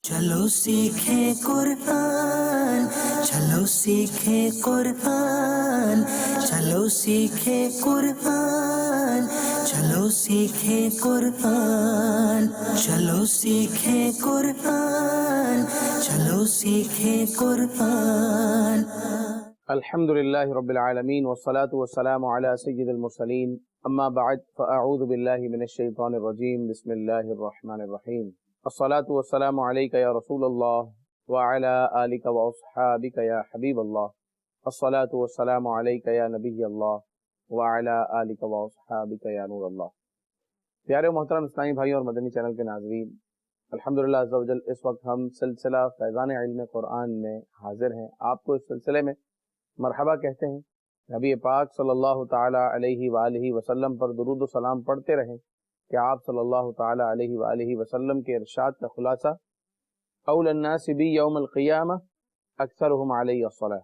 چلو سیکھیں قرآن، چلو سیکھیں قرآن، چلو سیکھیں قرآن، چلو سیکھیں قرآن، چلو سیکھیں قرآن، چلو سیکھیں قرآن۔ الحمد لله رب العالمين والصلاة والسلام على سيد المرسلين اما بعد فاعوذ بالله من الشيطان الرجيم بسم الله الرحمن الرحيم الصلاة والسلام عليك يا رسول الله وعلى آلك واصحابك يا حبيب الله الصلاة والسلام عليك يا نبي الله وعلى آلك واصحابك يا نور الله۔ پیارے محترم اسلامی بھائی اور مدنی چینل کے ناظرین، الحمدللہ عز و جل اس وقت ہم سلسلہ فیضان علم قرآن میں حاضر ہیں۔ آپ کو اس سلسلے میں مرحبا کہتے ہیں۔ نبی پاک صلی اللہ تعالی علیہ وآلہ وسلم پر درود و سلام پڑھتے رہیں کہ آپ صلی اللہ تعالی علیہ وآلہ وسلم کے ارشاد کا خلاصہ اول الناس بی یوم القیامہ اکثرہم علی الصلاۃ،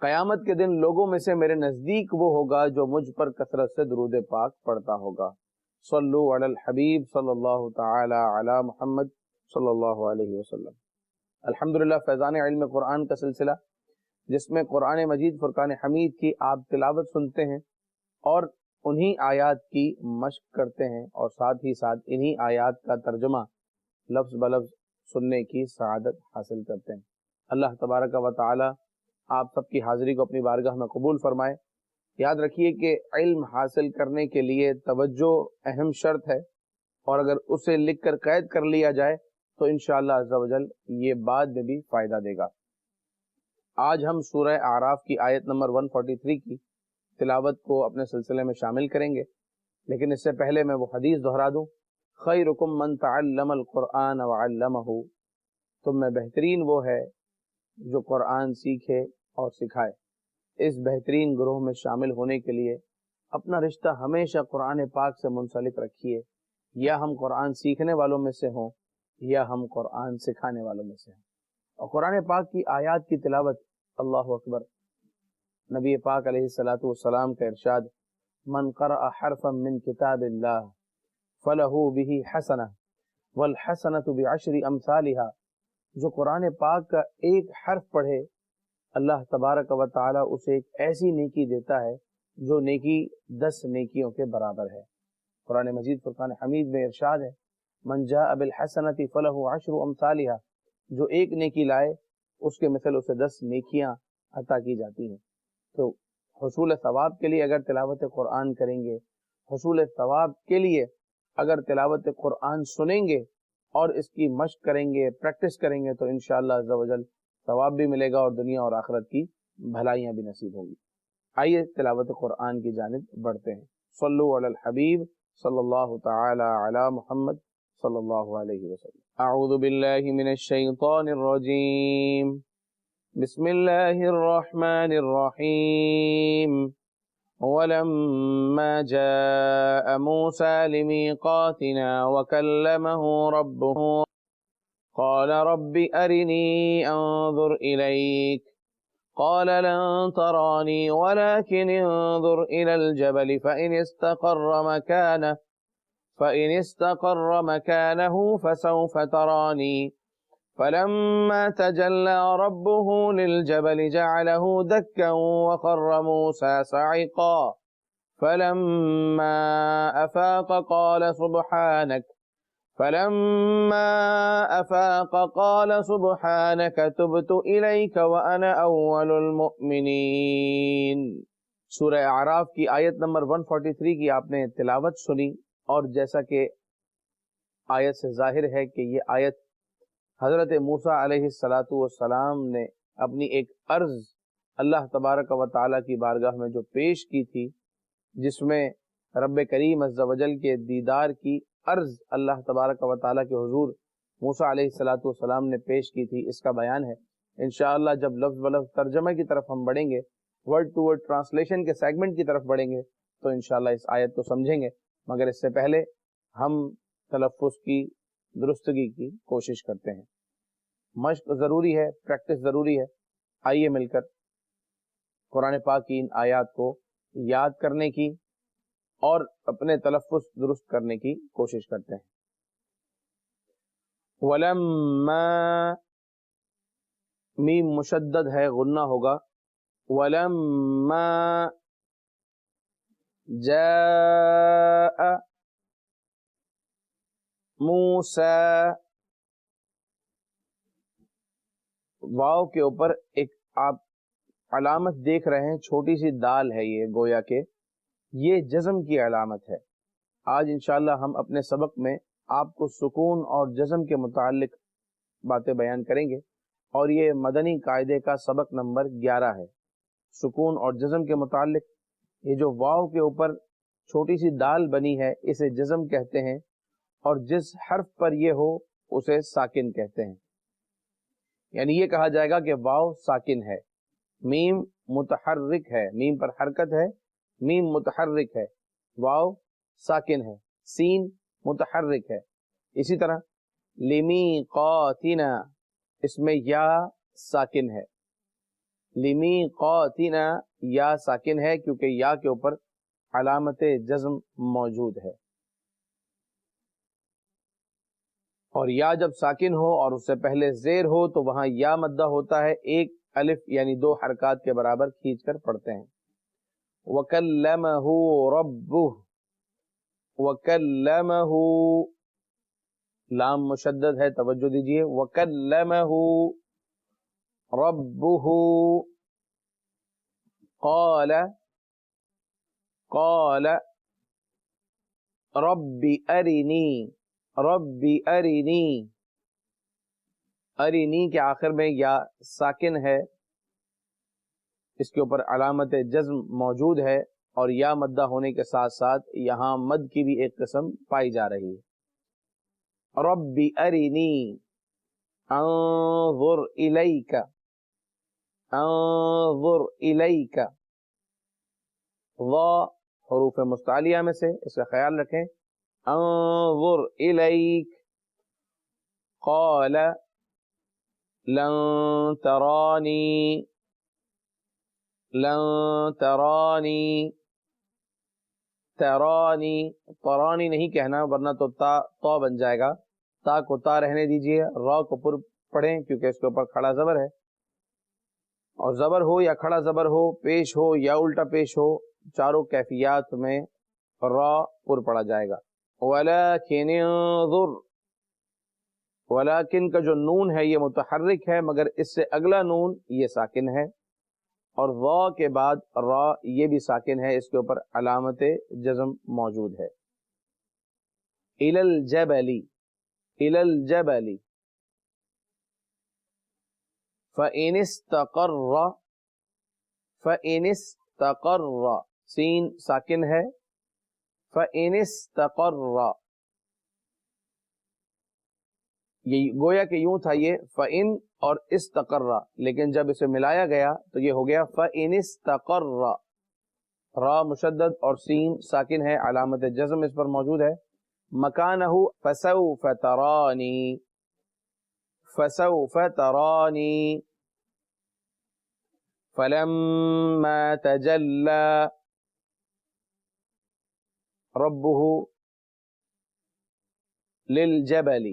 قیامت کے دن لوگوں میں سے میرے نزدیک وہ ہوگا جو مجھ پر کثرت سے درود پاک پڑھتا ہوگا۔ صلو علی الحبیب صلی اللہ تعالی علی محمد صلی اللہ علیہ وسلم۔ الحمدللہ فیضان علم قرآن کا سلسلہ جس میں قرآن مجید فرقان حمید کی آپ تلاوت سنتے ہیں اور انہی آیات کی مشق کرتے ہیں اور ساتھ ہی ساتھ انہی آیات کا ترجمہ لفظ بلفظ سننے کی سعادت حاصل کرتے ہیں۔ اللہ تبارک و تعالی آپ سب کی حاضری کو اپنی بارگاہ میں قبول فرمائے۔ یاد رکھیے کہ علم حاصل کرنے کے لیے توجہ اہم شرط ہے، اور اگر اسے لکھ کر قید کر لیا جائے تو انشاءاللہ عز و جل یہ بعد میں بھی فائدہ دے گا۔ آج ہم سورہ اعراف کی آیت نمبر 143 کی تلاوت کو اپنے سلسلے میں شامل کریں گے، لیکن اس سے پہلے میں وہ حدیث دہرا دوں، خیرکم من تعلم القرآن وعلمہ، تم میں بہترین وہ ہے جو قرآن سیکھے اور سکھائے۔ اس بہترین گروہ میں شامل ہونے کے لیے اپنا رشتہ ہمیشہ قرآن پاک سے منسلک رکھیے، یا ہم قرآن سیکھنے والوں میں سے ہوں یا ہم قرآن سکھانے والوں میں سے ہوں۔ اور قرآن پاک کی آیات کی تلاوت، اللہ اکبر، نبی پاک علیہ الصلوۃ والسلام کا ارشاد، من قرأ حرفا من کتاب اللہ فلہ بہ حسنہ والحسنۃ بعشر امثالها، جو قرآن پاک کا ایک حرف پڑھے اللہ تبارک و تعالی اسے ایک ایسی نیکی دیتا ہے جو نیکی 10 نیکیوں کے برابر ہے۔ قرآن مجید فرقان حمید میں ارشاد ہے، من جاء بالحسنۃ فلہ عشر امثالها، جو ایک نیکی لائے اس کے مثل اسے 10 نیکیاں عطا کی جاتی ہیں۔ تو حصول ثواب کے لیے اگر تلاوت قرآن کریں گے، حصول ثواب کے لیے اگر تلاوت قرآن سنیں گے اور اس کی مشق کریں گے، پریکٹس کریں گے، تو انشاءاللہ عز و جل ثواب بھی ملے گا اور دنیا اور آخرت کی بھلائیاں بھی نصیب ہوں گی۔ آئیے تلاوت قرآن کی جانب بڑھتے ہیں۔ صلو علی الحبیب صلی اللہ تعالی علی محمد صلی اللہ علیہ وسلم۔ اعوذ باللہ من الشیطان الرجیم، بسم اللہ الرحمن الرحیم۔ ولما جاء موسى لميقاتنا وكلمه ربه قال رب أرني أنظر إليك قال لن تراني ولكن انظر إلى الجبل فإن استقر مكانه فسوف تراني فلما تجلى ربه للجبل جعله دكا وخر موسى صعقا فلما أفاق قال سبحانك تبت إليك وأنا أول المؤمنين۔ سورہ اعراف کی آیت نمبر 143 کی آپ نے تلاوت سنی، اور جیسا کہ آیت سے ظاہر ہے کہ یہ آیت حضرت موسیٰ علیہ السلام نے اپنی ایک عرض اللہ تبارک و تعالیٰ کی بارگاہ میں جو پیش کی تھی، جس میں رب کریم عز و جل کے دیدار کی عرض اللہ تبارک و تعالیٰ کے حضور موسیٰ علیہ السلام نے پیش کی تھی، اس کا بیان ہے۔ انشاءاللہ جب لفظ بلفظ ترجمہ کی طرف ہم بڑھیں گے، ورڈ ٹو ورڈ ٹرانسلیشن کے سیگمنٹ کی طرف بڑھیں گے، تو انشاءاللہ اس آیت کو سمجھیں گے، مگر اس سے پہلے ہم تلفظ کی درستگی کی کوشش کرتے ہیں۔ مشق ضروری ہے، پریکٹس ضروری ہے۔ آئیے مل کر قرآن پاک کی ان آیات کو یاد کرنے کی اور اپنے تلفظ درست کرنے کی کوشش کرتے ہیں۔ ولما میم مشدد ہے غنہ ہوگا. ولما جاء موسیٰ، واو کے اوپر ایک آپ علامت دیکھ رہے ہیں، چھوٹی سی دال ہے یہ، گویا کہ یہ جزم کی علامت ہے. آج انشاءاللہ ہم اپنے سبق میں آپ کو سکون اور جزم کے متعلق باتیں بیان کریں گے، اور یہ مدنی قاعدے کا سبق نمبر 11 ہے. سکون اور جزم کے متعلق یہ جو واو کے اوپر چھوٹی سی دال بنی ہے اسے جزم کہتے ہیں، اور جس حرف پر یہ ہو اسے ساکن کہتے ہیں. یعنی یہ کہا جائے گا کہ واو ساکن ہے، میم متحرک ہے، میم پر حرکت ہے، میم متحرک ہے، واو ساکن ہے، سین متحرک ہے. اسی طرح لمیقاتنا، اس میں یا ساکن ہے، لمیقاتنا یا ساکن ہے کیونکہ یا کے اوپر علامت جزم موجود ہے. اور یا جب ساکن ہو اور اس سے پہلے زیر ہو تو وہاں یا مدہ ہوتا ہے، ایک الف یعنی 2 حرکات کے برابر کھینچ کر پڑھتے ہیں. وَكَلَّمَهُ رَبُّهُ، وَكَلَّمَهُ، لام مشدد ہے، توجہ دیجئے. وَكَلَّمَهُ رَبُّهُ قَالَ رَبِّ أَرِنِي، رَبِّ أَرِنِي، ارینی کے آخر میں یا ساکن ہے، اس کے اوپر علامت جزم موجود ہے، اور یا مدہ ہونے کے ساتھ ساتھ یہاں مد کی بھی ایک قسم پائی جا رہی ہے. رب ارینی انظر الیک، انظر الیک، ضا حروف مستعلیہ میں سے، اس کا خیال رکھیں. انظر الیک. قال لن ترانی، لن ترانی، ترانی، ترانی نہیں کہنا ورنہ تو تا بن جائے گا. تا کو تا رہنے دیجئے، را کو پر پڑھیں کیونکہ اس کے اوپر کھڑا زبر ہے، اور زبر ہو یا کھڑا زبر ہو، پیش ہو یا الٹا پیش ہو، چاروں کیفیات میں را پر پڑھا جائے گا. ولیکن انظر، ولیکن کا جو نون ہے یہ متحرک ہے، مگر اس سے اگلا نون یہ ساکن ہے، اور وا کے بعد را یہ بھی ساکن ہے، اس کے اوپر علامت جزم موجود ہے. الی الجبل، الی الجبل، فإن استقر، فإن استقر، سین ساکن ہے، فإن استقر، یہ گویا کہ یوں تھا یہ فإن اور استقر، لیکن جب اسے ملایا گیا تو یہ ہو گیا فإن استقر. را مشدد اور سین ساکن ہے، علامت جزم اس پر موجود ہے. مکانہ فسوف ترانی، فسوف ترانی. فلما تجلى ربه للجبل.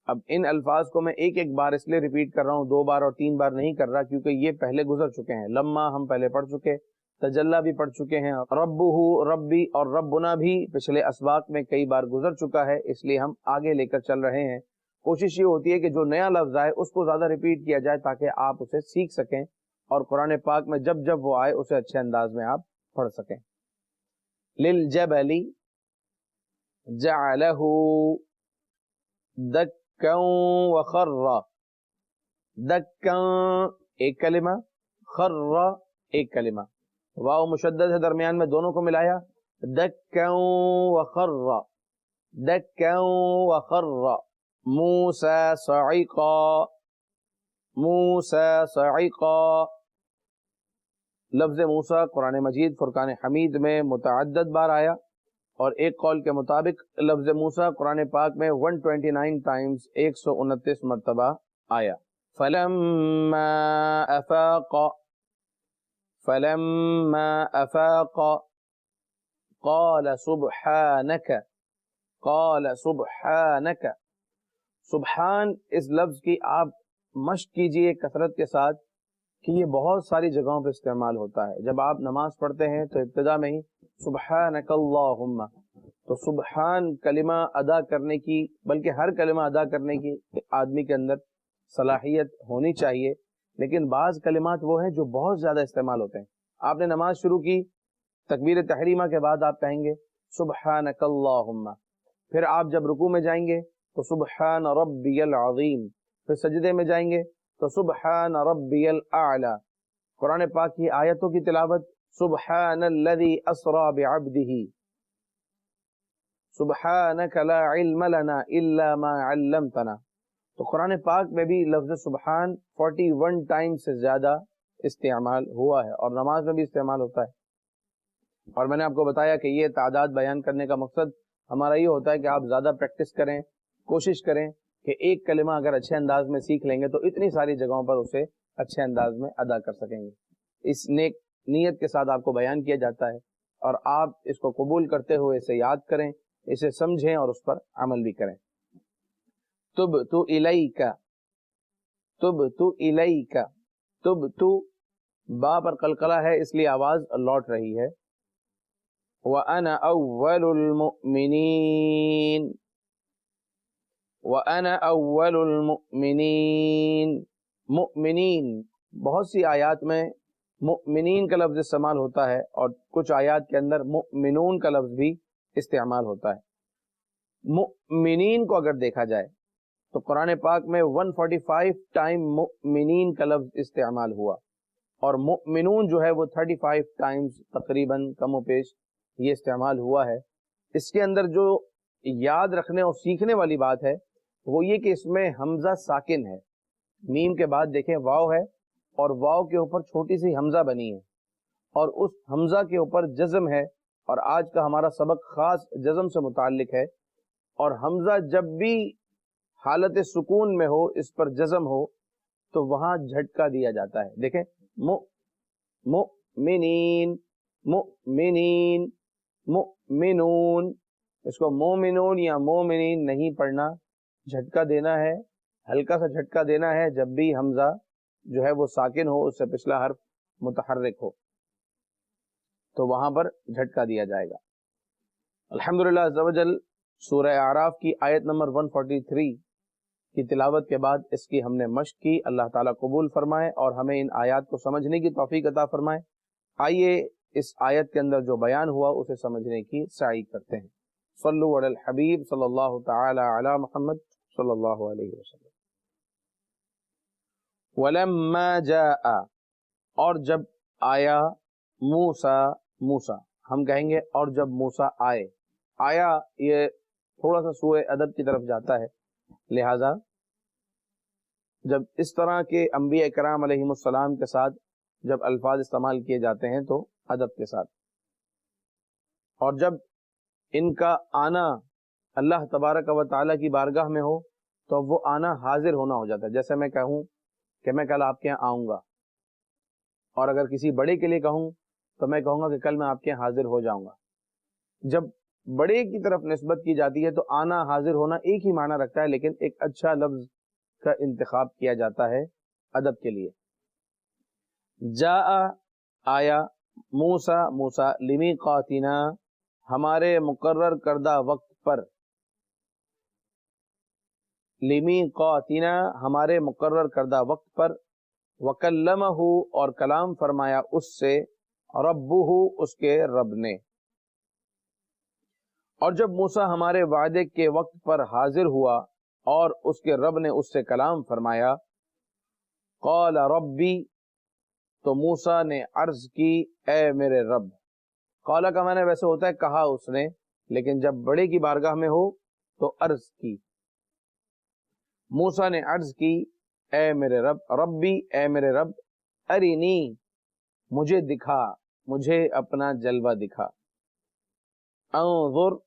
اب ان الفاظ کو میں ایک ایک بار اس لیے ریپیٹ کر رہا ہوں، 2 بار اور 3 بار نہیں کر رہا، کیونکہ یہ پہلے گزر چکے ہیں. لما ہم پہلے پڑھ چکے، تجلا بھی پڑھ چکے ہیں، ربہ، ربی اور ربنا بھی پچھلے اسباق میں کئی بار گزر چکا ہے، اس لیے ہم آگے لے کر چل رہے ہیں. کوشش یہ ہوتی ہے کہ جو نیا لفظ آئے اس کو زیادہ ریپیٹ کیا جائے تاکہ آپ اسے سیکھ سکیں، اور قرآن پاک میں جب جب وہ آئے اسے اچھے انداز میں آپ پڑھ سکیں. للجبل جعلہ دکا وخر، دکا ایک کلمہ، خر ایک کلمہ، واو مشدد ہے درمیان میں، دونوں کو ملایا دکا وخر، دکا وخر. موسیٰ صعقا، موسیٰ صعقا. لفظ موسیٰ قرآن مجید فرقان حمید میں متعدد بار آیا، اور ایک قول کے مطابق لفظ موسیٰ قرآن پاک میں 129 ٹائمز، 129 مرتبہ آیا. فلما افاق، فلما افاق قال سبحانك، قال سبحانك. سبحان اس لفظ کی آپ مشق کیجئے کثرت کے ساتھ کہ یہ بہت ساری جگہوں پہ استعمال ہوتا ہے. جب آپ نماز پڑھتے ہیں تو ابتدا میں ہی سبحانک اللہم، تو سبحان کلمہ ادا کرنے کی، بلکہ ہر کلمہ ادا کرنے کی آدمی کے اندر صلاحیت ہونی چاہیے، لیکن بعض کلمات وہ ہیں جو بہت زیادہ استعمال ہوتے ہیں. آپ نے نماز شروع کی، تکبیر تحریمہ کے بعد آپ کہیں گے سبحانک اللہم، پھر آپ جب رکوع میں جائیں گے تو سبحان ربی العظیم، پھر سجدے میں جائیں گے تو سبحان ربی الاعلی. قرآن پاک کی آیتوں کی تلاوت سبحان الذی اسری بعبدہ، سبحانک لا علم لنا الا ما علمتنا. تو قرآن پاک میں بھی لفظ سبحان 41 ٹائم سے زیادہ استعمال ہوا ہے، اور نماز میں بھی استعمال ہوتا ہے. اور میں نے آپ کو بتایا کہ یہ تعداد بیان کرنے کا مقصد ہمارا یہ ہوتا ہے کہ آپ زیادہ پریکٹس کریں، کوشش کریں کہ ایک کلمہ اگر اچھے انداز میں سیکھ لیں گے تو اتنی ساری جگہوں پر اسے اچھے انداز میں ادا کر سکیں گے. اس نیک نیت کے ساتھ آپ کو بیان کیا جاتا ہے، اور آپ اس کو قبول کرتے ہوئے اسے یاد کریں، اسے سمجھیں اور اس پر عمل بھی کریں. تبت الیک، تبت الیک، تبت با پر قلقلہ ہے اس لیے آواز لوٹ رہی ہے. وَأَنَا أَوَّلُ الْمُؤْمِنِينَ، وَأَنَا أَوَّلُ الْمُؤْمِنِينَ. مؤمنین بہت سی آیات میں مؤمنین کا لفظ استعمال ہوتا ہے، اور کچھ آیات کے اندر مؤمنون کا لفظ بھی استعمال ہوتا ہے. مؤمنین کو اگر دیکھا جائے تو قرآن پاک میں 145 ٹائم مؤمنین کا لفظ استعمال ہوا، اور مؤمنون جو ہے وہ 35 ٹائمز تقریباً کم و بیش یہ استعمال ہوا ہے. اس کے اندر جو یاد رکھنے اور سیکھنے والی بات ہے وہ یہ کہ اس میں حمزہ ساکن ہے. میم کے بعد دیکھیں واو ہے، اور واو کے اوپر چھوٹی سی حمزہ بنی ہے، اور اس حمزہ کے اوپر جزم ہے، اور آج کا ہمارا سبق خاص جزم سے متعلق ہے. اور حمزہ جب بھی حالت سکون میں ہو، اس پر جزم ہو، تو وہاں جھٹکا دیا جاتا ہے. دیکھیں مؤمنین، مؤمنین، مؤمنون، اس کو مومنون یا مومنین نہیں پڑھنا، جھٹکا دینا ہے، ہلکا سا جھٹکا دینا ہے جب بھی حمزہ جو ہے وہ ساکن ہو، اس سے پچھلا حرف متحرک ہو، تو وہاں پر جھٹکا دیا جائے گا. الحمدللہ عز و جل سورہ اعراف کی آیت نمبر 143 کی تلاوت کے بعد اس کی ہم نے مشق کی. اللہ تعالیٰ قبول فرمائے اور ہمیں ان آیات کو سمجھنے کی توفیق عطا فرمائے. آئیے اس آیت کے اندر جو بیان ہوا اسے سمجھنے کی سعی کرتے ہیں. صلو علی الحبیب صلی اللہ تعالی علی محمد صلی اللہ علیہ وسلم. وَلَمَّا جَاءَ، اور جب آیا، موسیٰ، موسیٰ ہم کہیں گے اور جب موسیٰ آئے. آیا یہ تھوڑا سا سوء ادب کی طرف جاتا ہے، لہذا جب اس طرح کے انبیاء کرام علیہم السلام کے ساتھ جب الفاظ استعمال کیے جاتے ہیں تو ادب کے ساتھ. اور جب ان کا آنا اللہ تبارک و تعالیٰ کی بارگاہ میں ہو تو وہ آنا حاضر ہونا ہو جاتا ہے. جیسے میں کہوں کہ میں کل آپ کے یہاں آؤں گا، اور اگر کسی بڑے کے لیے کہوں تو میں کہوں گا کہ کل میں آپ کے یہاں حاضر ہو جاؤں گا. جب بڑے کی طرف نسبت کی جاتی ہے تو آنا، حاضر ہونا ایک ہی معنی رکھتا ہے، لیکن ایک اچھا لفظ کا انتخاب کیا جاتا ہے ادب کے لیے. جاء آیا، موسیٰ موسیٰ، لمیقاتنا ہمارے مقرر کردہ وقت پر، لمیقاتنا ہمارے مقرر کردہ وقت پر، وکلمہ اور کلام فرمایا اس سے، ربہ اس کے رب نے. اور جب موسیٰ ہمارے وعدے کے وقت پر حاضر ہوا اور اس کے رب نے اس سے کلام فرمایا، قال ربی، تو موسیٰ نے عرض کی اے میرے رب. قال کا معنی ویسے ہوتا ہے کہا اس نے، لیکن جب بڑے کی بارگاہ میں ہو تو عرض کی. موسیٰ نے عرض کی اے میرے رب، ربی اے میرے رب، ارینی مجھے دکھا، مجھے اپنا جلوہ دکھا، انظر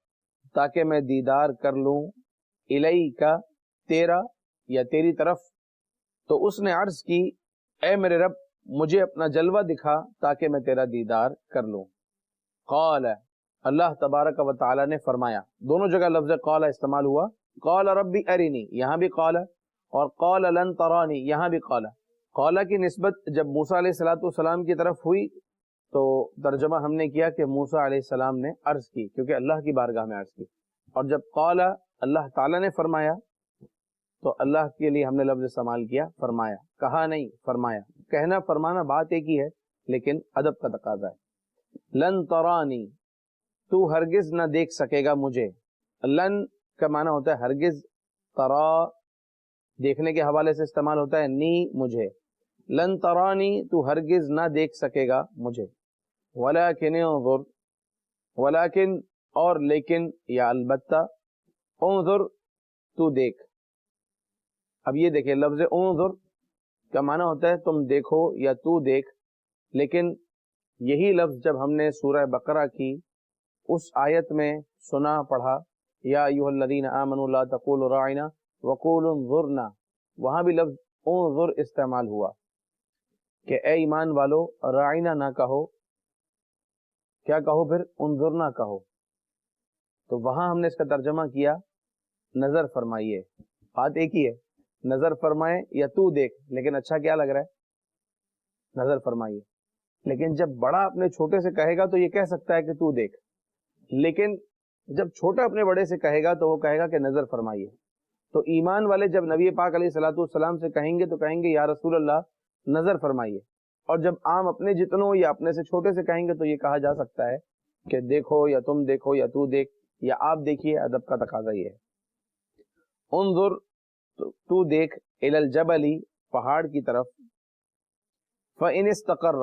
تاکہ میں دیدار کر لوں، الیک تیرا یا تیری طرف. تو اس نے عرض کی اے میرے رب مجھے اپنا جلوہ دکھا تاکہ میں تیرا دیدار کر لوں. قال اللہ تبارک و تعالی نے فرمایا، دونوں جگہ لفظ قال استعمال ہوا، قال ربی ارنی یہاں بھی قال، اور قال لن ترانی یہاں بھی قال۔ قال کی نسبت جب موسیٰ علیہ السلام کی طرف ہوئی تو ترجمہ ہم نے کیا کہ موسیٰ علیہ السلام نے عرض کی، کیونکہ اللہ کی بارگاہ میں عرض کی، اور جب قال اللہ تعالیٰ نے فرمایا تو اللہ کے لیے ہم نے لفظ استعمال کیا فرمایا، کہا نہیں فرمایا۔ کہنا فرمانا بات ایک ہی ہے لیکن ادب کا تقاضا ہے۔ لن ترانی تو ہرگز نہ دیکھ سکے گا مجھے، لن کا معنی ہوتا ہے ہرگز، ترا دیکھنے کے حوالے سے استعمال ہوتا ہے نی مجھے، لن ترانی تو ہرگز نہ دیکھ سکے گا مجھے، ولیکن انظر ولیکن اور لیکن یا البتہ، انظر تو دیکھ۔ اب یہ دیکھیں لفظ انظر کا معنی ہوتا ہے تم دیکھو یا تو دیکھ، لیکن یہی لفظ جب ہم نے سورہ بقرہ کی اس آیت میں سنا پڑھا، یا ایھا الذین آمنوا لا تقولوا راعنا وقولوا انظرنا، وہاں بھی لفظ انظر استعمال ہوا کہ اے ایمان والو راعنا نہ کہو، کیا کہو پھر؟ انظرنا کہو۔ تو وہاں ہم نے اس کا ترجمہ کیا نظر فرمائیے، بات ایک ہی ہے، نظر فرمائے یا تو دیکھ، لیکن اچھا کیا لگ رہا ہے؟ نظر فرمائیے۔ لیکن جب بڑا اپنے چھوٹے سے کہے گا تو یہ کہہ سکتا ہے کہ تو دیکھ، لیکن جب چھوٹا اپنے بڑے سے کہے گا تو وہ کہے گا کہ نظر فرمائیے۔ تو ایمان والے جب نبی پاک علیہ الصلوۃ والسلام سے کہیں گے تو کہیں گے یا رسول اللہ نظر فرمائیے، اور جب عام اپنے جتنوں یا اپنے سے چھوٹے سے کہیں گے تو یہ کہا جا سکتا ہے کہ دیکھو یا تم دیکھو یا تو دیکھ یا آپ دیکھیے، ادب کا تقاضا یہ ہے۔ انظر تو دیکھ، الی الجبل پہاڑ کی طرف، فإن استقر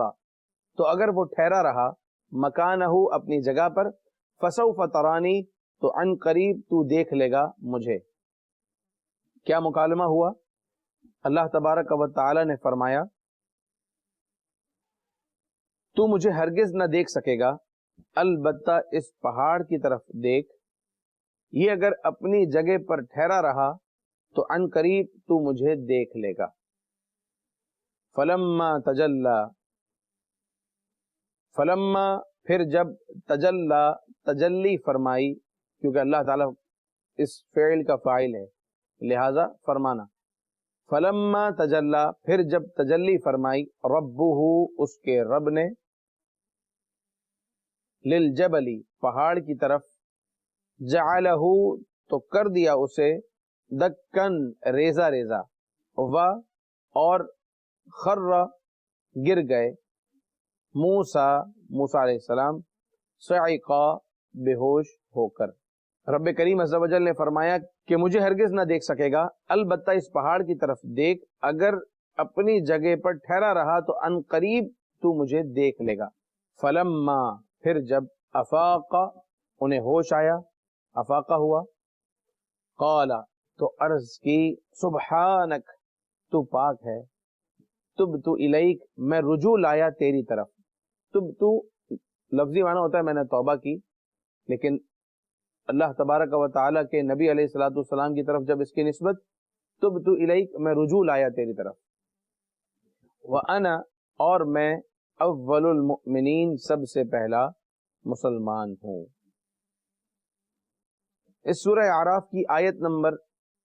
تو اگر وہ ٹھہرا رہا، مکانہ اپنی جگہ پر، فسوف ترانی تو عن قریب تو دیکھ لے گا مجھے۔ کیا مکالمہ ہوا؟ اللہ تبارک و تعالی نے فرمایا تو مجھے ہرگز نہ دیکھ سکے گا، البتہ اس پہاڑ کی طرف دیکھ، یہ اگر اپنی جگہ پر ٹھہرا رہا تو عن قریب تو مجھے دیکھ لے گا۔ فلما تجلی، فلما پھر جب، تجلی فرمائی، کیونکہ اللہ تعالیٰ اس فعل کا فاعل ہے لہذا فرمانا۔ فلما تجلی پھر جب تجلی فرمائی، ربہ اس کے رب نے، للجبل پہاڑ کی طرف، جعلہ تو کر دیا اسے، دکن ریزہ ریزہ، اور خر گر گئے، موسیٰ علیہ السلام، صعقا بے ہوش ہو کر۔ رب کریم عز و جل نے فرمایا کہ مجھے ہرگز نہ دیکھ سکے گا، البتہ اس پہاڑ کی طرف دیکھ، اگر اپنی جگہ پر ٹھہرا رہا تو ان قریب تو مجھے دیکھ لے گا۔ فلما پھر جب، افاق انہیں ہوش آیا، افاقہ ہوا، قال تو عرض کی، سبحانک تو پاک ہے، تبت الیک میں رجوع لایا تیری طرف۔ تبت لفظی معنی ہوتا ہے میں نے توبہ کی، لیکن اللہ تبارک و تعالیٰ کے نبی علیہ الصلوۃ والسلام کی طرف جب اس کی نسبت، تبت الیک میں رجوع لایا تیری طرف، وانا اور میں، اول المؤمنین سب سے پہلا مسلمان ہوں۔ اس سورہ اعراف کی آیت نمبر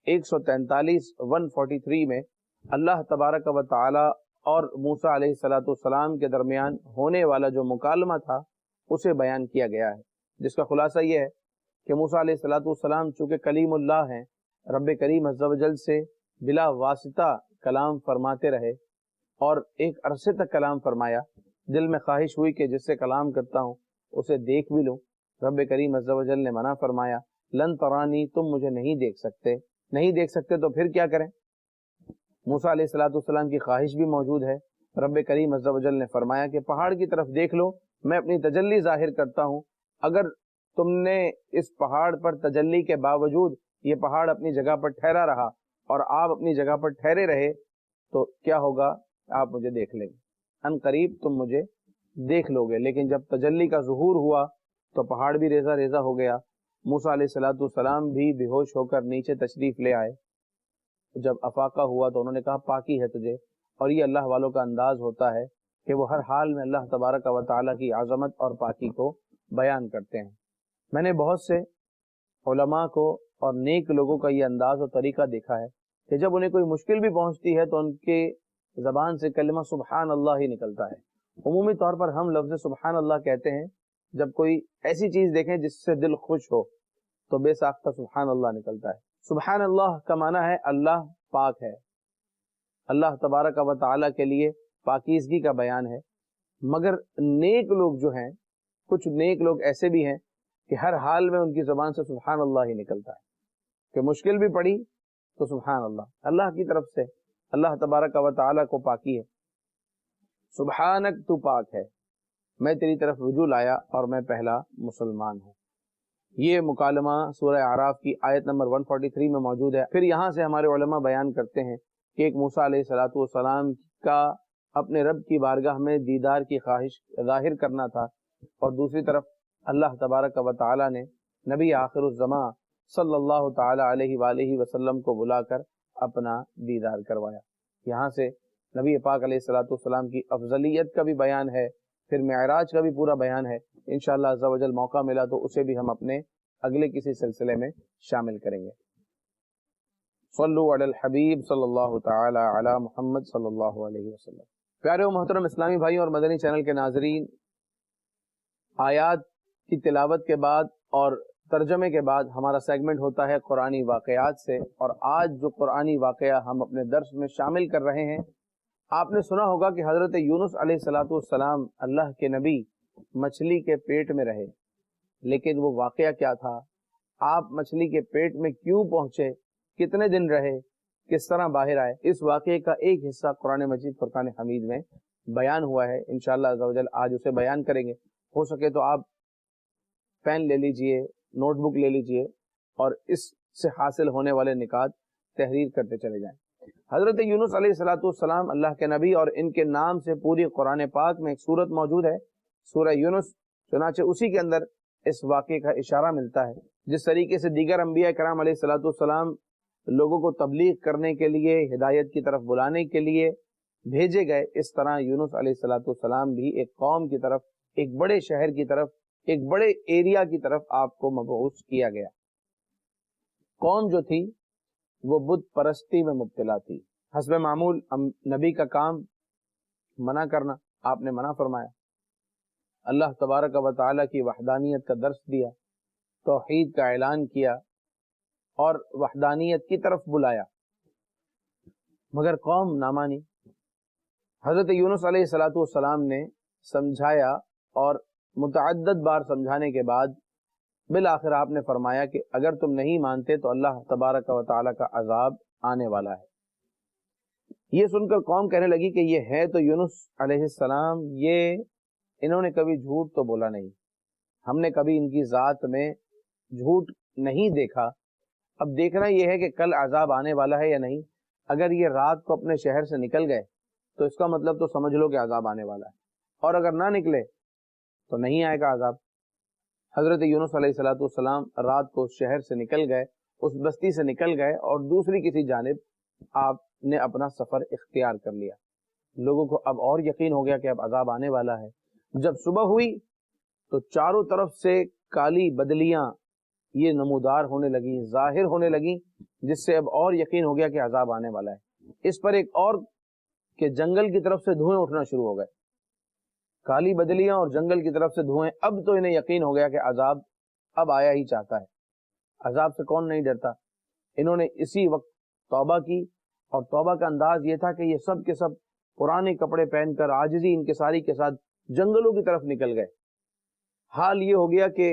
143 143 میں اللہ تبارک و تعالی اور موسیٰ علیہ الصلوۃ والسلام کے درمیان ہونے والا جو مکالمہ تھا اسے بیان کیا گیا ہے، جس کا خلاصہ یہ ہے کہ موسیٰ علیہ الصلوۃ والسلام چونکہ کلیم اللہ ہیں، رب کریم عز و جل سے بلا واسطہ کلام فرماتے رہے، اور ایک عرصے تک کلام فرمایا، دل میں خواہش ہوئی کہ جس سے کلام کرتا ہوں اسے دیکھ بھی لوں، رب کریم عز و جل نے منع فرمایا، لن ترانی تم مجھے نہیں دیکھ سکتے تو پھر کیا کریں؟ موسیٰ علیہ الصلوۃ والسلام کی خواہش بھی موجود ہے، رب کریم عز و جل نے فرمایا کہ پہاڑ کی طرف دیکھ لو، میں اپنی تجلی ظاہر کرتا ہوں، اگر تم نے اس پہاڑ پر تجلی کے باوجود یہ پہاڑ اپنی جگہ پر ٹھہرا رہا اور آپ اپنی جگہ پر ٹھہرے رہے تو کیا ہوگا؟ آپ مجھے دیکھ لیں گے، ان قریب تم مجھے دیکھ لو گے۔ لیکن جب تجلی کا ظہور ہوا تو پہاڑ بھی ریزہ ریزہ ہو گیا، موسیٰ علیہ الصلوۃ والسلام بھی بے ہوش ہو کر نیچے تشریف لے آئے۔ جب افاقہ ہوا تو انہوں نے کہا پاکی ہے تجھے، اور یہ اللہ والوں کا انداز ہوتا ہے کہ وہ ہر حال میں اللہ تبارک و تعالیٰ کی عظمت اور پاکی کو بیان کرتے ہیں۔ میں نے بہت سے علماء کو اور نیک لوگوں کا یہ انداز اور طریقہ دیکھا ہے کہ جب انہیں کوئی مشکل بھی پہنچتی ہے تو ان کے زبان سے کلمہ سبحان اللہ ہی نکلتا ہے۔ عمومی طور پر ہم لفظ سبحان اللہ کہتے ہیں جب کوئی ایسی چیز دیکھیں جس سے دل خوش ہو تو بے ساختہ سبحان اللہ نکلتا ہے۔ سبحان اللہ کا معنی ہے اللہ پاک ہے، اللہ تبارک و تعالیٰ کے لیے پاکیزگی کا بیان ہے۔ مگر نیک لوگ جو ہیں، کچھ نیک لوگ ایسے بھی ہیں کہ ہر حال میں ان کی زبان سے سبحان اللہ ہی نکلتا ہے، کہ مشکل بھی پڑی تو سبحان اللہ، اللہ کی طرف سے اللہ تبارک و تعالیٰ کو پاکی ہے۔ سبحانک، تو پاک ہے، میں تیری طرف رجوع لایا اور میں پہلا مسلمان ہوں۔ یہ مکالمہ سورہ اعراف کی آیت نمبر 143 میں موجود ہے۔ پھر یہاں سے ہمارے علماء بیان کرتے ہیں کہ ایک موسیٰ علیہ السلام کا اپنے رب کی بارگاہ میں دیدار کی خواہش ظاہر کرنا تھا، اور دوسری طرف اللہ تبارک و تعالیٰ نے نبی آخر الزماں صلی اللہ تعالی علیہ وآلہ وسلم کو بلا کر اپنا دیدار کروایا۔ یہاں سے نبی پاک علیہ السلام کی افضلیت کا بھی بیان ہے، پھر معراج کا بھی پورا بیان ہے۔ انشاءاللہ عز و جل موقع ملا تو اسے بھی ہم اپنے اگلے کسی سلسلے میں شامل کریں گے۔ صلو علی الحبیب صلی اللہ تعالی علی محمد صلی اللہ علیہ وسلم۔ پیارے و محترم اسلامی بھائی اور مدنی چینل کے ناظرین، آیات کی تلاوت کے بعد اور ترجمے کے بعد ہمارا سیگمنٹ ہوتا ہے قرآنی واقعات سے، اور آج جو قرآنی واقعہ ہم اپنے درس میں شامل کر رہے ہیں، آپ نے سنا ہوگا کہ حضرت یونس علیہ السلام اللہ کے نبی مچھلی کے پیٹ میں رہے، لیکن وہ واقعہ کیا تھا، آپ مچھلی کے پیٹ میں کیوں پہنچے، کتنے دن رہے، کس طرح باہر آئے، اس واقعے کا ایک حصہ قرآن مجید فرقان حمید میں بیان ہوا ہے۔ انشاءاللہ عز و جل آج اسے بیان کریں گے۔ ہو سکے تو آپ پین لے لیجئے، نوٹ بک لے لیجئے اور اس سے حاصل ہونے والے نکات تحریر کرتے چلے جائیں۔ حضرت یونس علیہ السلام اللہ کے نبی، اور ان کے نام سے پوری قرآن پاک میں ایک سورت موجود ہے، سورہ یونس، چنانچہ اسی کے اندر اس واقعے کا اشارہ ملتا ہے۔ جس طریقے سے دیگر انبیاء کرام علیہ السلام لوگوں کو تبلیغ کرنے کے لیے، ہدایت کی طرف بلانے کے لیے بھیجے گئے، اس طرح یونس علیہ السلام بھی ایک قوم کی طرف، ایک بڑے شہر کی طرف، ایک بڑے ایریا کی طرف آپ کو مبعوث کیا گیا۔ قوم جو تھی وہ بت پرستی میں مبتلا تھی۔ حسب معمول نبی کا کام منع کرنا، آپ نے منع فرمایا، اللہ تبارک و تعالیٰ کی وحدانیت کا درس دیا، توحید کا اعلان کیا اور وحدانیت کی طرف بلایا، مگر قوم نہ مانی۔ حضرت یونس علیہ السلام نے سمجھایا، اور متعدد بار سمجھانے کے بعد بالآخر آپ نے فرمایا کہ اگر تم نہیں مانتے تو اللہ تبارک و تعالیٰ کا عذاب آنے والا ہے۔ یہ سن کر قوم کہنے لگی کہ یہ ہے تو یونس علیہ السلام، یہ انہوں نے کبھی جھوٹ تو بولا نہیں، ہم نے کبھی ان کی ذات میں جھوٹ نہیں دیکھا، اب دیکھنا یہ ہے کہ کل عذاب آنے والا ہے یا نہیں۔ اگر یہ رات کو اپنے شہر سے نکل گئے تو اس کا مطلب تو سمجھ لو کہ عذاب آنے والا ہے، اور اگر نہ نکلے تو نہیں آئے گا عذاب۔ حضرت یونس علیہ السلام رات کو شہر سے نکل گئے، اس بستی سے نکل گئے، اور دوسری کسی جانب آپ نے اپنا سفر اختیار کر لیا۔ لوگوں کو اب اور یقین ہو گیا کہ اب عذاب آنے والا ہے۔ جب صبح ہوئی تو چاروں طرف سے کالی بدلیاں یہ نمودار ہونے لگیں، ظاہر ہونے لگیں، جس سے اب اور یقین ہو گیا کہ عذاب آنے والا ہے۔ اس پر ایک اور کہ جنگل کی طرف سے دھوئیں اٹھنا شروع ہو گئے، کالی بدلیاں اور جنگل کی طرف سے دھوئیں، اب تو انہیں یقین ہو گیا کہ عذاب اب آیا ہی چاہتا ہے۔ عذاب سے کون نہیں ڈرتا؟ انہوں نے اسی وقت توبہ کی، اور توبہ کا انداز یہ تھا کہ یہ سب کے سب پرانے کپڑے پہن کر عاجزی انکساری کے ساتھ جنگلوں کی طرف نکل گئے۔ حال یہ ہو گیا کہ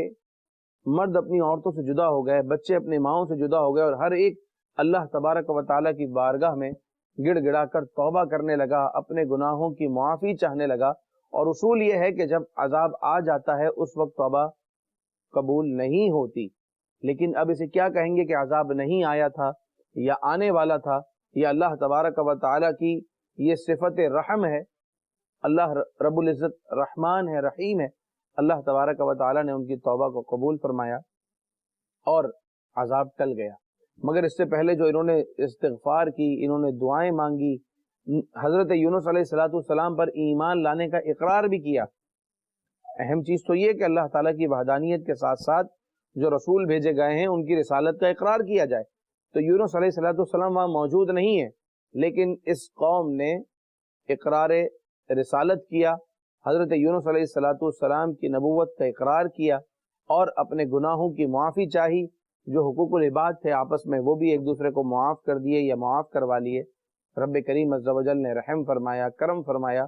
مرد اپنی عورتوں سے جدا ہو گئے، بچے اپنی ماؤں سے جدا ہو گئے، اور ہر ایک اللہ تبارک و تعالیٰ کی بارگاہ میں گڑ گڑا کر توبہ کرنے لگا، اپنے گناہوں کی معافی چاہنے لگا۔ اور اصول یہ ہے کہ جب عذاب آ جاتا ہے اس وقت توبہ قبول نہیں ہوتی، لیکن اب اسے کیا کہیں گے کہ عذاب نہیں آیا تھا یا آنے والا تھا، یا اللہ تبارک و تعالیٰ کی یہ صفت رحم ہے۔ اللہ رب العزت رحمان ہے، رحیم ہے۔ اللہ تبارک و تعالیٰ نے ان کی توبہ کو قبول فرمایا اور عذاب ٹل گیا۔ مگر اس سے پہلے جو انہوں نے استغفار کی، انہوں نے دعائیں مانگی، حضرت یونس علیہ السلام پر ایمان لانے کا اقرار بھی کیا۔ اہم چیز تو یہ کہ اللہ تعالیٰ کی وحدانیت کے ساتھ ساتھ جو رسول بھیجے گئے ہیں ان کی رسالت کا اقرار کیا جائے۔ تو یونس علیہ الصلوۃ والسلام وہاں موجود نہیں ہے، لیکن اس قوم نے اقرار رسالت کیا، حضرت یونس علیہ الصلوۃ والسلام کی نبوت کا اقرار کیا اور اپنے گناہوں کی معافی چاہی۔ جو حقوق العباد تھے آپس میں وہ بھی ایک دوسرے کو معاف کر دیے یا معاف کروا لیے۔ رب کریم عز و جل نے رحم فرمایا، کرم فرمایا،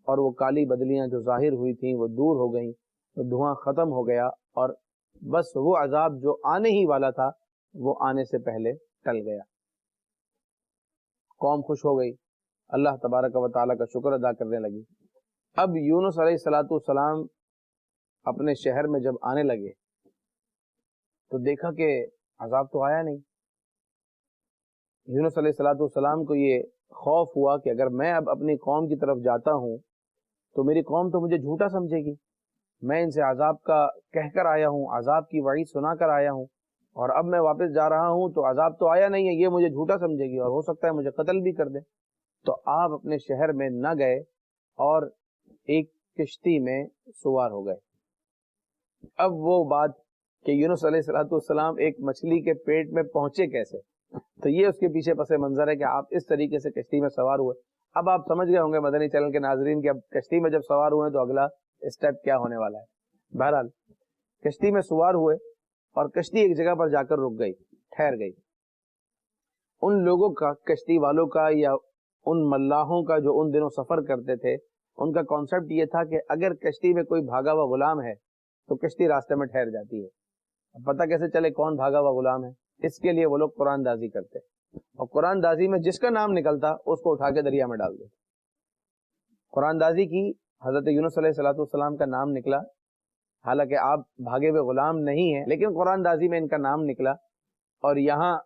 اور وہ کالی بدلیاں جو ظاہر ہوئی تھیں وہ دور ہو گئیں، وہ دھواں ختم ہو گیا، اور بس وہ عذاب جو آنے ہی والا تھا وہ آنے سے پہلے ٹل گیا۔ قوم خوش ہو گئی، اللہ تبارک و تعالیٰ کا شکر ادا کرنے لگی۔ اب یونس علیہ الصلوۃ والسلام اپنے شہر میں جب آنے لگے تو دیکھا کہ عذاب تو آیا نہیں۔ یونس علیہ الصلوۃ والسلام کو یہ خوف ہوا کہ اگر میں اب اپنی قوم کی طرف جاتا ہوں تو میری قوم تو مجھے جھوٹا سمجھے گی، میں ان سے عذاب کا کہہ کر آیا ہوں، عذاب کی وعید سنا کر آیا ہوں، اور اب میں واپس جا رہا ہوں تو عذاب تو آیا نہیں ہے، یہ مجھے جھوٹا سمجھے گی اور ہو سکتا ہے مجھے قتل بھی کر دے۔ تو آپ اپنے شہر میں نہ گئے اور ایک کشتی میں سوار ہو گئے۔ اب وہ بات کہ یونس علیہ الصلوۃ والسلام ایک مچھلی کے پیٹ میں پہنچے کیسے، تو یہ اس کے پیچھے پس منظر ہے کہ آپ اس طریقے سے کشتی میں سوار ہوئے۔ اب آپ سمجھ گئے ہوں گے مدنی چینل کے ناظرین کہ اب کشتی میں جب سوار ہوئے تو اگلا اسٹیپ کیا ہونے والا ہے۔ بہرحال کشتی میں سوار ہوئے اور کشتی ایک جگہ پر جا کر رک گئی، ٹھہر گئی۔ ان لوگوں کا، کشتی والوں کا یا ان ملاحوں کا جو ان دنوں سفر کرتے تھے، ان کا کانسیپٹ یہ تھا کہ اگر کشتی میں کوئی بھاگا ہوا غلام ہے تو کشتی راستے میں ٹھہر جاتی ہے۔ اب پتہ کیسے چلے کون بھاگا ہوا غلام ہے؟ اس کے لیے وہ لوگ قرآن دازی کرتے، اور قرآن دازی میں جس کا نام نکلتا اس کو اٹھا کے دریا میں ڈال دیتے۔ قرآن دازی کی، حضرت یونس علیہ الصلوۃ والسلام کا نام نکلا، حالانکہ آپ بھاگے ہوئے غلام نہیں ہیں، لیکن قرآن دازی میں ان کا نام نکلا، اور یہاں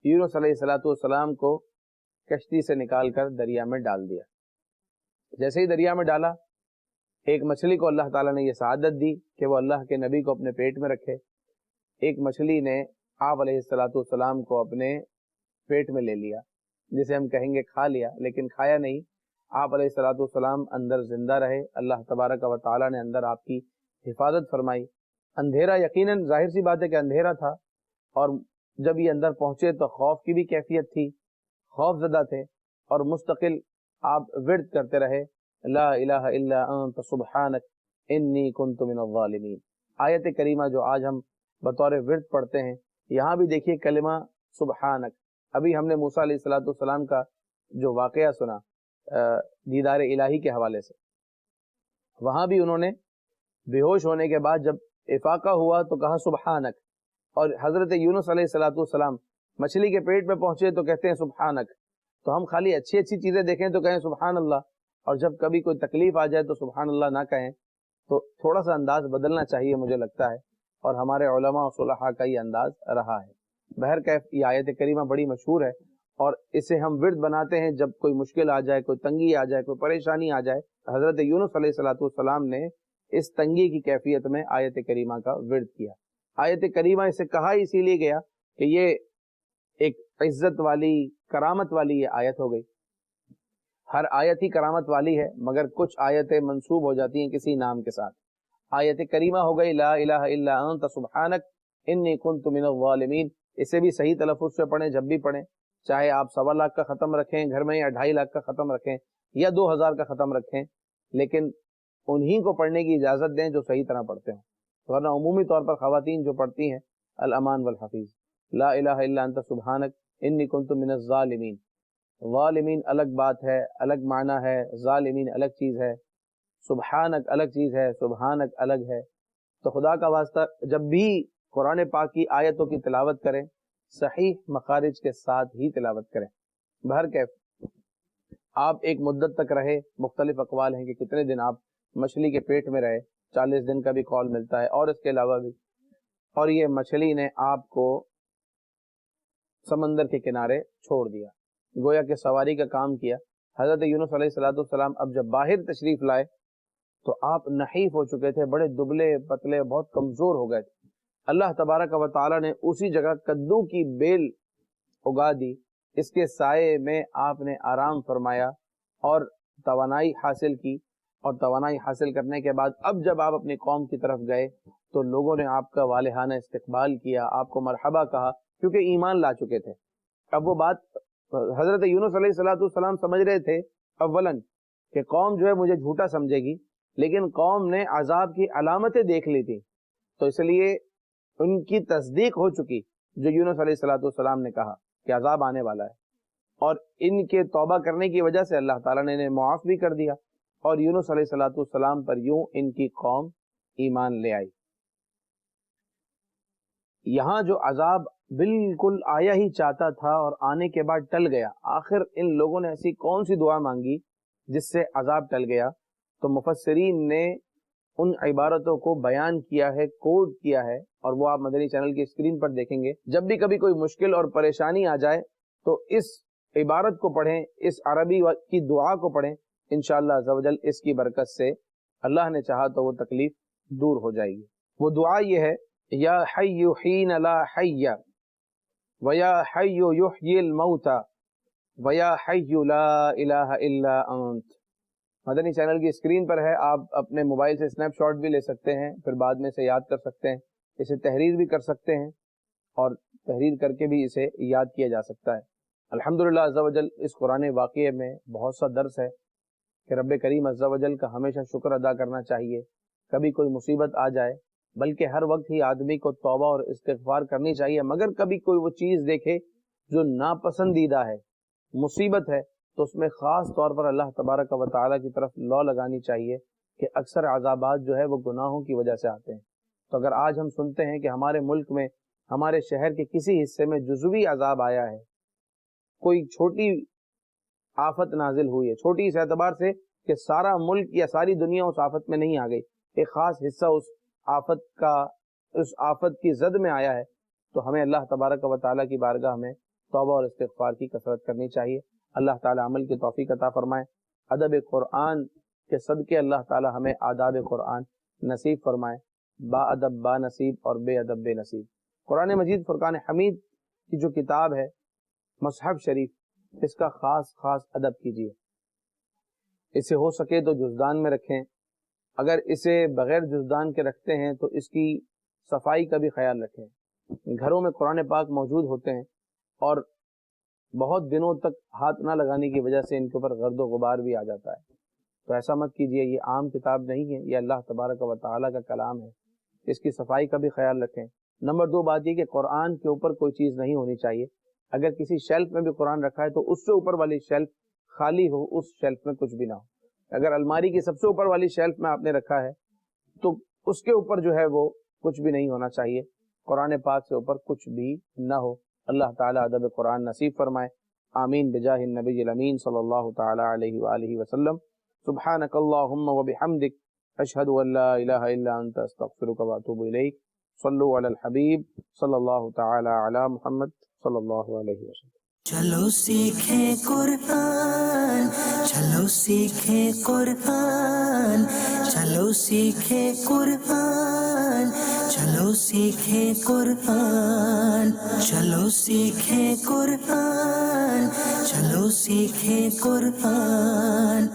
یونس علیہ الصلوۃ والسلام کو کشتی سے نکال کر دریا میں ڈال دیا۔ جیسے ہی دریا میں ڈالا، ایک مچھلی کو اللہ تعالیٰ نے یہ سعادت دی کہ وہ اللہ کے نبی کو اپنے پیٹ میں رکھے۔ ایک مچھلی نے آپ علیہ الصلوۃ والسلام کو اپنے پیٹ میں لے لیا، جسے ہم کہیں گے کھا لیا، لیکن کھایا نہیں۔ آپ علیہ الصلوۃ والسلام اندر زندہ رہے، اللہ تبارک و تعالیٰ نے اندر آپ کی حفاظت فرمائی۔ اندھیرا یقیناً ظاہر سی بات ہے کہ اندھیرا تھا، اور جب یہ اندر پہنچے تو خوف کی بھی کیفیت تھی، خوف زدہ تھے، اور مستقل آپ ورد کرتے رہے، لا الہ الا انت سبحانک انی کنت من الظالمین۔ آیت کریمہ جو آج ہم بطور ورد پڑھتے ہیں، یہاں بھی دیکھیے کلمہ سبحانک۔ ابھی ہم نے موسیٰ علیہ الصلوۃ والسلام کا جو واقعہ سنا دیدار الہی کے حوالے سے، وہاں بھی انہوں نے بے ہوش ہونے کے بعد جب افاقہ ہوا تو کہا سبحانک، اور حضرت یونس علیہ الصلوۃ والسلام مچھلی کے پیٹ میں پہنچے تو کہتے ہیں سبحانک۔ تو ہم خالی اچھی اچھی چیزیں دیکھیں تو کہیں سبحان اللہ، اور جب کبھی کوئی تکلیف آ جائے تو سبحان اللہ نہ کہیں، تو تھوڑا سا انداز بدلنا چاہیے مجھے لگتا ہے، اور ہمارے علماء و صلحاء کا یہ انداز رہا ہے۔ بہرکیف یہ آیت کریمہ بڑی مشہور ہے، اور اسے ہم ورد بناتے ہیں جب کوئی مشکل آ جائے، کوئی تنگی آ جائے، کوئی پریشانی آ جائے۔ حضرت یونس علیہ الصلوۃ والسلام نے اس تنگی کی کیفیت میں آیت کریمہ کا ورد کیا۔ آیت کریمہ اسے کہا اسی لیے گیا کہ یہ ایک عزت والی، کرامت والی یہ آیت ہو گئی۔ ہر آیت ہی کرامت والی ہے، مگر کچھ آیتیں منسوب ہو جاتی ہیں کسی نام کے ساتھ۔ آیت کریمہ ہو گئی لا الہ الا انت سبحانک انی کنت من الظالمین۔ اسے بھی صحیح تلفظ سے پڑھیں، جب بھی پڑھیں، چاہے آپ 1.25 لاکھ کا ختم رکھیں گھر میں، یا 2.5 لاکھ کا ختم رکھیں، یا 2000 کا ختم رکھیں، لیکن انہی کو پڑھنے کی اجازت دیں جو صحیح طرح پڑھتے ہیں، ورنہ عمومی طور پر خواتین جو پڑھتی ہیں الامان والحفیظ، لا الہ الا انت سبحانک انی کنت من الظالمین۔ ظالمین الگ بات ہے، الگ معنی ہے، ظالمین الگ چیز ہے، سبحانک الگ چیز ہے، سبحانک الگ ہے۔ تو خدا کا واسطہ جب بھی قرآن پاک کی آیتوں کی تلاوت کریں، صحیح مخارج کے ساتھ ہی تلاوت کریں۔ بہرکیف آپ ایک مدت تک رہے، مختلف اقوال ہیں کہ کتنے دن آپ مچھلی کے پیٹ میں رہے، 40 دن کا بھی قول ملتا ہے، اور اس کے علاوہ بھی، اور یہ مچھلی نے آپ کو سمندر کے کنارے چھوڑ دیا، گویا کہ سواری کا کام کیا۔ حضرت یونس علیہ الصلوۃ والسلام اب جب باہر تشریف لائے تو آپ نحیف ہو چکے تھے، بڑے دبلے پتلے، بہت کمزور ہو گئے تھے۔ اللہ تبارک و تعالیٰ نے اسی جگہ کدو کی بیل اگا دی، اس کے سائے میں آپ نے آرام فرمایا اور توانائی حاصل کی، اور توانائی حاصل کرنے کے بعد اب جب آپ اپنی قوم کی طرف گئے تو لوگوں نے آپ کا والہانہ استقبال کیا، آپ کو مرحبا کہا، کیونکہ ایمان لا چکے تھے۔ اب وہ بات حضرت یونس علیہ السلام سمجھ رہے تھے اولاً کہ قوم جو ہے مجھے جھوٹا سمجھے گی، لیکن قوم نے عذاب کی علامتیں دیکھ لی تھی، تو اس لیے ان کی تصدیق ہو چکی جو یونس علیہ السلام نے کہا کہ عذاب آنے والا ہے، اور ان کے توبہ کرنے کی وجہ سے اللہ تعالیٰ نے انہیں معاف بھی کر دیا، اور یونس علیہ السلام پر یوں ان کی قوم ایمان لے آئی۔ یہاں جو عذاب بالکل آیا ہی چاہتا تھا اور آنے کے بعد ٹل گیا، آخر ان لوگوں نے ایسی کون سی دعا مانگی جس سے عذاب ٹل گیا؟ تو مفسرین نے ان عبارتوں کو بیان کیا ہے، کوڈ کیا ہے، اور وہ آپ مدنی چینل کی اسکرین پر دیکھیں گے۔ جب بھی کبھی کوئی مشکل اور پریشانی آ جائے تو اس عبارت کو پڑھیں، اس عربی کی دعا کو پڑھیں، انشاءاللہ عز و جل اس کی برکت سے اللہ نے چاہا تو وہ تکلیف دور ہو جائے گی۔ وہ دعا یہ ہے، یا حی حین لا حی ویا حی یحیی الموتى ویا حی لا الہ الا انت۔ مدنی چینل کی اسکرین پر ہے، آپ اپنے موبائل سے اسنیپ شاٹ بھی لے سکتے ہیں، پھر بعد میں اسے یاد کر سکتے ہیں، اسے تحریر بھی کر سکتے ہیں، اور تحریر کر کے بھی اسے یاد کیا جا سکتا ہے۔ الحمدللہ عز و جل اس قرآن واقعے میں بہت سا درس ہے کہ رب کریم عز و جل کا ہمیشہ شکر ادا کرنا چاہیے، کبھی کوئی مصیبت آ جائے بلکہ ہر وقت ہی آدمی کو توبہ اور استغفار کرنی چاہیے، مگر کبھی کوئی وہ چیز دیکھے جو ناپسندیدہ ہے، مصیبت ہے، تو اس میں خاص طور پر اللہ تبارک و تعالیٰ کی طرف لو لگانی چاہیے کہ اکثر عذابات جو ہے وہ گناہوں کی وجہ سے آتے ہیں۔ تو اگر آج ہم سنتے ہیں کہ ہمارے ملک میں، ہمارے شہر کے کسی حصے میں جزوی عذاب آیا ہے، کوئی چھوٹی آفت نازل ہوئی ہے، چھوٹی اس اعتبار سے کہ سارا ملک یا ساری دنیا اس آفت میں نہیں آ گئی، ایک خاص حصہ اس آفت کی زد میں آیا ہے، تو ہمیں اللہ تبارک و تعالیٰ کی بارگاہ میں توبہ اور استغفار کی کثرت کرنی چاہیے۔ اللہ تعالیٰ عمل کی توفیق عطا فرمائے۔ ادب قرآن کے صدقے اللہ تعالیٰ ہمیں آداب قرآن نصیب فرمائے، با ادب با نصیب اور بے ادب بے نصیب۔ قرآن مجید فرقان حمید کی جو کتاب ہے، مصحف شریف، اس کا خاص ادب کیجیے، اسے ہو سکے تو جزدان میں رکھیں، اگر اسے بغیر جزدان کے رکھتے ہیں تو اس کی صفائی کا بھی خیال رکھیں۔ گھروں میں قرآن پاک موجود ہوتے ہیں اور بہت دنوں تک ہاتھ نہ لگانے کی وجہ سے ان کے اوپر گرد و غبار بھی آ جاتا ہے، تو ایسا مت کیجیے، یہ عام کتاب نہیں ہے، یہ اللہ تبارک و تعالیٰ کا کلام ہے، اس کی صفائی کا بھی خیال رکھیں۔ نمبر 2 بات یہ کہ قرآن کے اوپر کوئی چیز نہیں ہونی چاہیے، اگر کسی شیلف میں بھی قرآن رکھا ہے تو اس سے اوپر والی شیلف خالی ہو، اس شیلف میں کچھ بھی نہ ہو۔ اگر الماری کی سب سے اوپر والی شیلف میں آپ نے رکھا ہے تو اس کے اوپر جو ہے وہ کچھ بھی نہیں ہونا چاہیے، قرآن پاک سے اوپر کچھ بھی نہ ہو۔ اللہ تعالیٰ ادب قرآن نصیب فرمائے، آمین بجاہ النبی الامین صلی اللہ تعالی علیہ وآلہ وسلم۔ سبحانک اللہم وبحمدک، اشہد ان لا الہ الا انت، استغفرک واتوب الیک۔ صلو علی الحبیب صلی اللہ تعالی علی محمد صلی اللہ علیہ وسلم۔ چلو سیکھیں قرآن، چلو سیکھیں قرآن، چلو سیکھیں قرآن، چلو سیکھیں قرآن، چلو سیکھیں قرآن، چلو سیکھیں قرآن۔